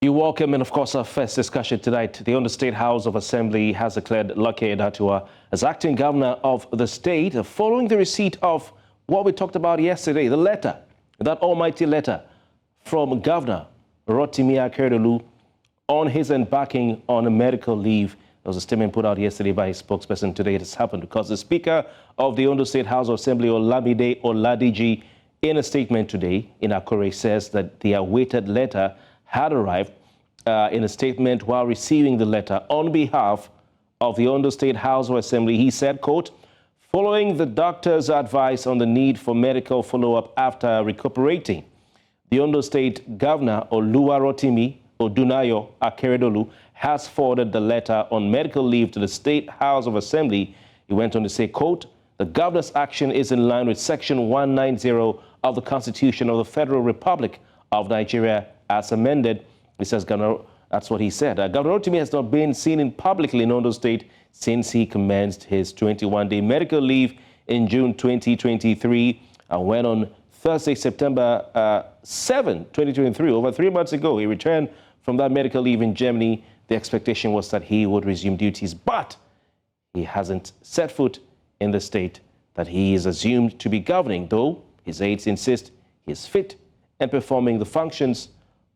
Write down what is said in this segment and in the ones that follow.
You're welcome, and of course, our first discussion tonight. The Ondo State House of Assembly has declared Lucky Aiyedatiwa as acting governor of the state following the receipt of what we talked about yesterday, the letter, that almighty letter from Governor Rotimi Akeredolu on his embarking on a medical leave. There was a statement put out yesterday by his spokesperson. Today it has happened because the Speaker of the Ondo State House of Assembly, Olamide Oladiji, in a statement today in Akure, says that the awaited letter had arrived. In a statement while receiving the letter on behalf of the Ondo State House of Assembly, he said, quote, following the doctor's advice on the need for medical follow-up after recuperating, the Ondo State Governor Rotimi Akeredolu has forwarded the letter on medical leave to the State House of Assembly. He went on to say, quote, the governor's action is in line with Section 190 of the Constitution of the Federal Republic of Nigeria as amended. He says, Governor, that's what he said. Governor Rotimi has not been seen in publicly in Ondo State since he commenced his 21-day medical leave in June 2023. And when on Thursday, September 7, 2023, over 3 months ago, he returned from that medical leave in Germany. The expectation was that he would resume duties, but he hasn't set foot in the state that he is assumed to be governing, though his aides insist he is fit and performing the functions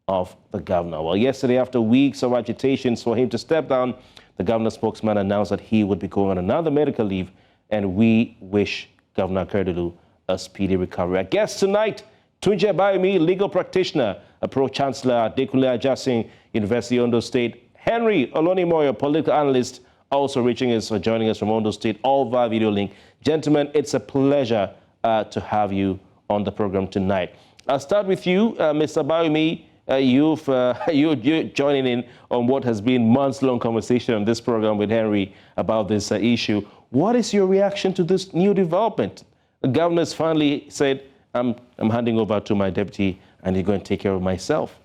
of the governor. Well, yesterday, after weeks of agitations for him to step down, the governor's spokesman announced that he would be going on another medical leave, and we wish Governor Akeredolu a speedy recovery. Our guest tonight, Tunji Abayomi, legal practitioner, a pro-chancellor, Adekunle Ajasin, University of Ondo State, Henry Olonimoyo, political analyst, also reaching us or joining us from Ondo State, all via video link. Gentlemen, it's a pleasure to have you on the program tonight. I'll start with you, Mr. Abayomi. You're joining in on what has been months-long conversation on this program with Henry about this issue. What is your reaction to this new development? The governor's finally said, I'm handing over to my deputy and he's going to take care of myself.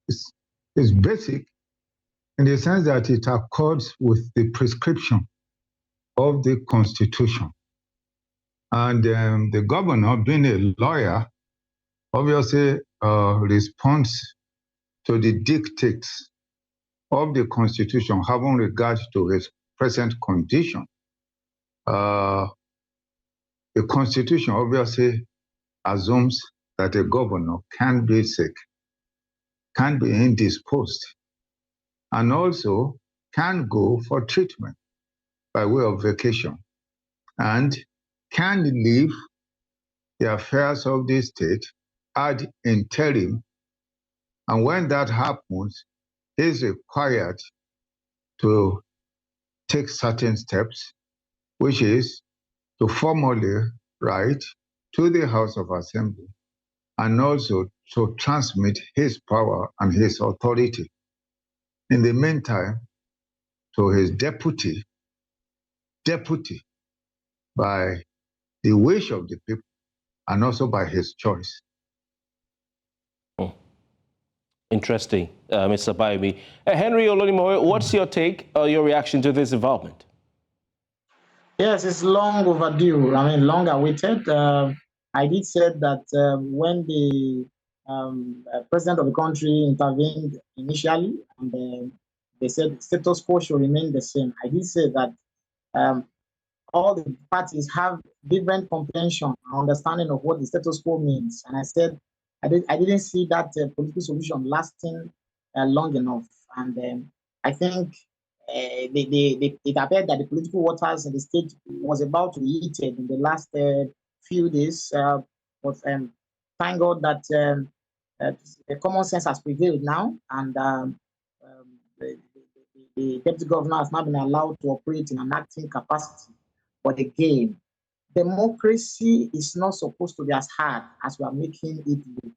It's basic in the sense that it accords with the prescription of the Constitution. And the governor, being a lawyer, obviously responds to the dictates of the Constitution, having regard to his present condition. The Constitution obviously assumes that a governor can be sick, can be indisposed, and also can go for treatment by way of vacation, and can leave the affairs of the state ad interim, and when that happens, he is required to take certain steps, which is to formally write to the House of Assembly and also to transmit his power and his authority. In the meantime, to his deputy by the wish of the people and also by his choice. Interesting, Mr. Abayomi. Henry Olonimoyo, what's your take or your reaction to this development? Yes, it's long overdue. I mean, long awaited. I did say that when the president of the country intervened initially, and they said the status quo should remain the same. I did say that all the parties have different comprehension and understanding of what the status quo means. And I said I didn't see that political solution lasting long enough. And I think it appeared that the political waters in the state was about to be heated in the last few days. But thank God that the common sense has prevailed now, and the deputy governor has now been allowed to operate in an acting capacity. But again, democracy is not supposed to be as hard as we are making it look.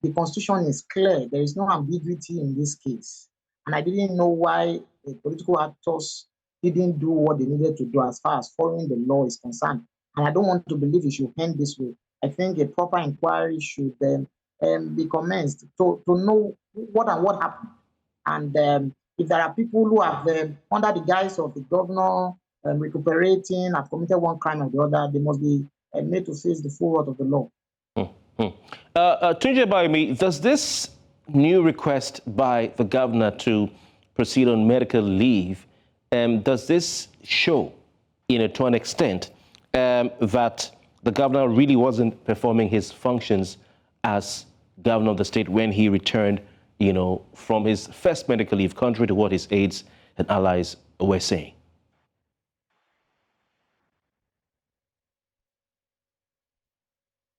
The Constitution is clear. There is no ambiguity in this case. And I didn't know why the political actors didn't do what they needed to do as far as following the law is concerned. And I don't want to believe it should end this way. I think a proper inquiry should be commenced to know what happened. And if there are people who have, under the guise of the governor recuperating, have committed one crime or the other, they must be made to face the full wrath of the law. Tunji Bayemi, does this new request by the governor to proceed on medical leave, does this show, to an extent, that the governor really wasn't performing his functions as governor of the state when he returned, from his first medical leave, contrary to what his aides and allies were saying?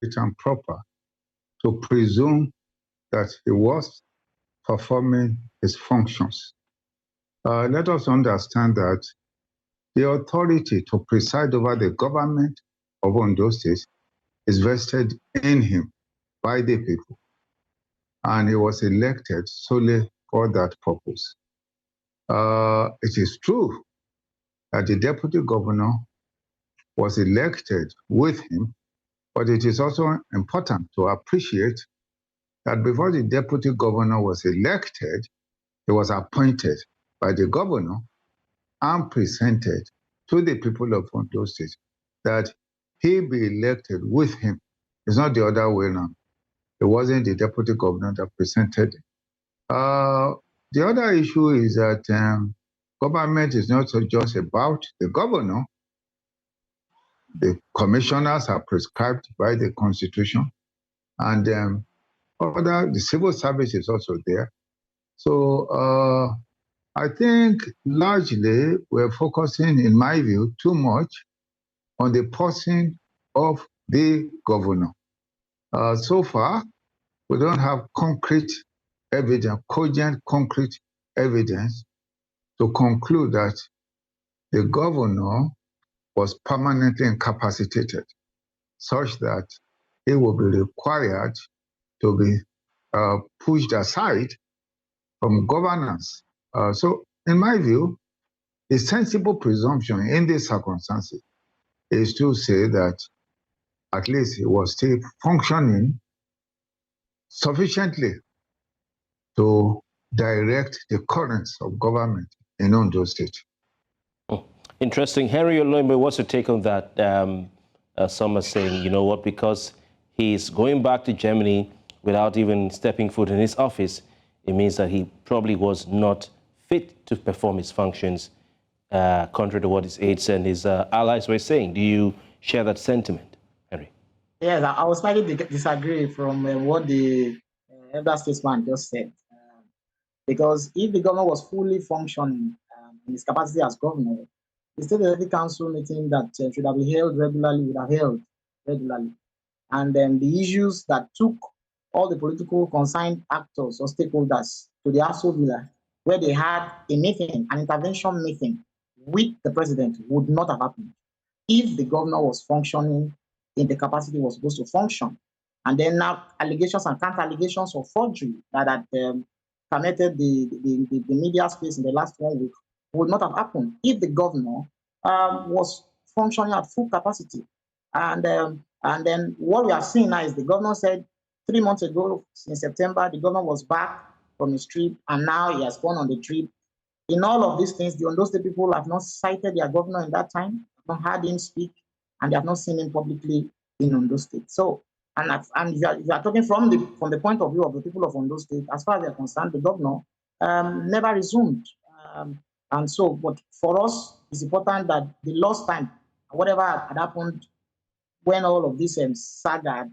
It's improper to presume that he was performing his functions. Let us understand that the authority to preside over the government of Ondo State is vested in him by the people, and he was elected solely for that purpose. It is true that the deputy governor was elected with him, but it is also important to appreciate that before the deputy governor was elected, he was appointed by the governor and presented to the people of Ondo State that he be elected with him. It's not the other way around. It wasn't the deputy governor that presented it. The other issue is that government is not just about the governor. The commissioners are prescribed by the Constitution, and the civil service is also there. So I think largely we're focusing, in my view, too much on the person of the governor. So far, we don't have concrete evidence, cogent concrete evidence to conclude that the governor was permanently incapacitated, such that he will be required to be pushed aside from governance. So, in my view, a sensible presumption in these circumstances is to say that at least he was still functioning sufficiently to direct the currents of government in Ondo State. Interesting. Henry Olombe, what's your take on that? Some are saying, you know what, because he's going back to Germany without even stepping foot in his office, it means that he probably was not fit to perform his functions, contrary to what his aides and his allies were saying. Do you share that sentiment, Henry? Yes, I was slightly disagree from what the elder statesman just said. Because if the governor was fully functioning in his capacity as governor, the State Executive Council meeting that should have been held regularly would have held regularly. And then the issues that took all the political concerned actors or stakeholders to the Aso Villa, where they had a meeting, an intervention meeting with the president, would not have happened if the governor was functioning in the capacity was supposed to function. And then now allegations and counter-allegations of forgery that had permitted the media space in the last 1 week would not have happened if the governor was functioning at full capacity. And then what we are seeing now is the governor said 3 months ago, in September, the governor was back from his trip, and now he has gone on the trip. In all of these things, the Ondo State people have not cited their governor in that time, have not heard him speak, and they have not seen him publicly in Ondo State. So, and if you are talking from the point of view of the people of Ondo State, as far as they are concerned, the governor never resumed. And so, but for us, it's important that the lost time, whatever had happened when all of this saga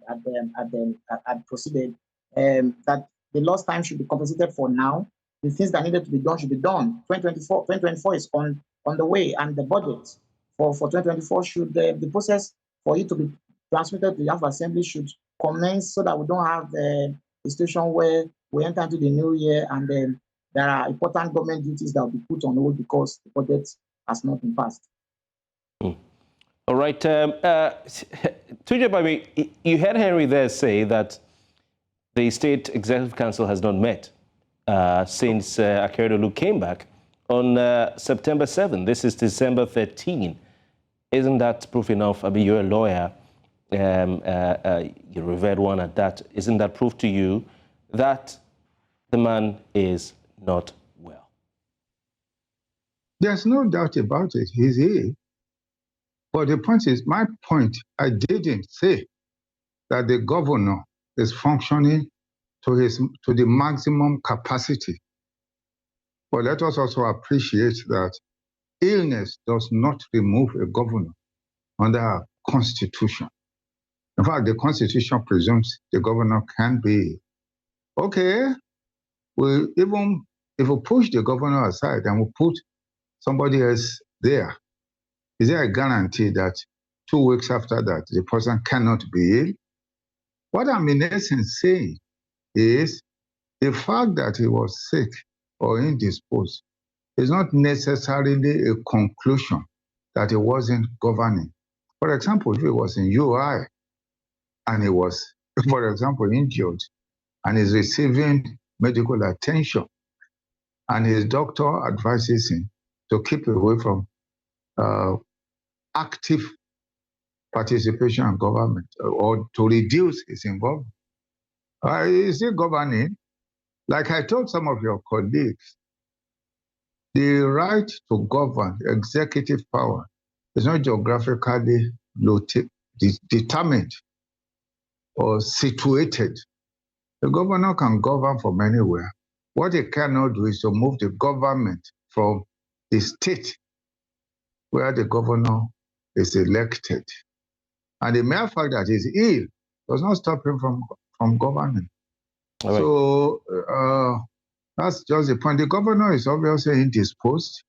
had proceeded, that the lost time should be compensated for now. The things that needed to be done should be done. 2024 is on the way, and the budget for 2024 should, the process for it to be transmitted to the House of Assembly should commence, so that we don't have a situation where we enter into the new year and then there are important government duties that will be put on hold because the budget has not been passed. All right. Tunji Bayemi, you heard Henry there say that the State Executive Council has not met since Akeredolu came back on September 7. This is December 13. Isn't that proof enough? I mean, you're a lawyer, you revered one at that. Isn't that proof to you that the man is not well? There's no doubt about it. He's ill. But the point is, my point, I didn't say that the governor is functioning to the maximum capacity. But let us also appreciate that illness does not remove a governor under our constitution. In fact, the constitution presumes the governor can be okay. Even if we push the governor aside and we put somebody else there, is there a guarantee that 2 weeks after that the person cannot be ill? What I'm in essence saying is the fact that he was sick or indisposed is not necessarily a conclusion that he wasn't governing. For example, if he was in UI and he was, for example, injured and is receiving medical attention and his doctor advises him to keep away from active participation in government or to reduce his involvement. Is he governing? Like I told some of your colleagues, the right to govern, executive power, is not geographically determined or situated. The governor can govern from anywhere. What he cannot do is to move the government from the state where the governor is elected. And the mere fact that he's ill does not stop him from governing. Right. So that's just the point. The governor is obviously indisposed.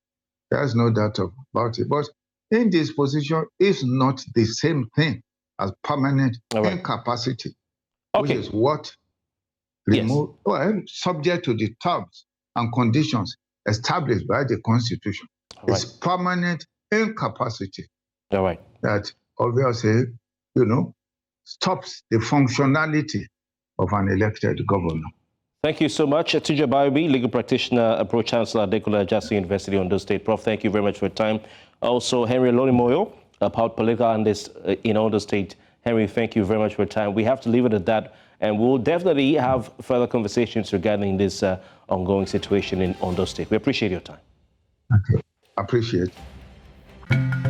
There's no doubt about it. But indisposition is not the same thing as permanent incapacity, which is what subject to the terms and conditions established by the Constitution. It's permanent incapacity that obviously, stops the functionality of an elected governor. Thank you so much. Tuja Bayobi, legal practitioner, Pro-Chancellor, Adekunle Ajasi University, Ondo State. Prof, thank you very much for your time. Also, Henry Olonimoyo, a political analyst in Ondo State. Henry, thank you very much for your time. We have to leave it at that, and we'll definitely have further conversations regarding this ongoing situation in Ondo State. We appreciate your time. Okay. Appreciate it.